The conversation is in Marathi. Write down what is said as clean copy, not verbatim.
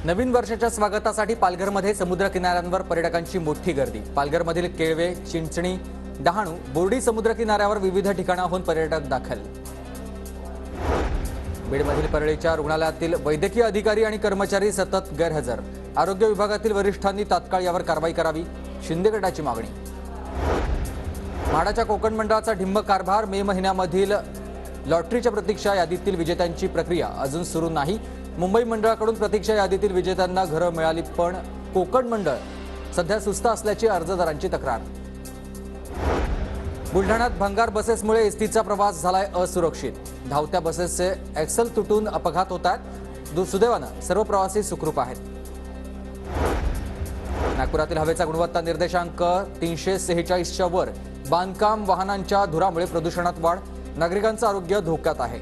नवीन वर्षाच्या स्वागतासाठी पालघरमध्ये समुद्र किनाऱ्यांवर पर्यटकांची मोठी गर्दी। पालघरमधील केळवे, चिंचणी, डहाणू, बोर्डी समुद्र किनाऱ्यावर विविध ठिकाणाहून पर्यटक दाखल। बीडमधील परळीच्या रुग्णालयातील वैद्यकीय अधिकारी आणि कर्मचारी सतत गैरहजर। आरोग्य विभागातील वरिष्ठांनी तात्काळ यावर कारवाई करावी, शिंदे गटाची मागणी। म्हाडाच्या कोकण मंडळाचा ढिम्म कारभार। मे महिन्यामधील लॉटरीच्या प्रतीक्षा यादीतील विजेत्यांची प्रक्रिया अजून सुरू नाही। मुंबई मंडळाकडून प्रतीक्षा यादीतील विजेत्यांना घरं मिळाली, पण कोकण मंडळ सध्या सुस्त असल्याची अर्जदारांची तक्रार। बुलढाण्यात भंगार बसेसमुळे एसटीचा प्रवास झालाय असुरक्षित। धावत्या बसेसचे एक्सल तुटून अपघात होतात। सुदैवानं सर्व प्रवासी सुखरूप आहेत। नागपुरातील हवेचा गुणवत्ता निर्देशांक 346च्या वर। बांधकाम वाहनांच्या धुरामुळे प्रदूषणात वाढ। नागरिकांचं आरोग्य धोक्यात आहे।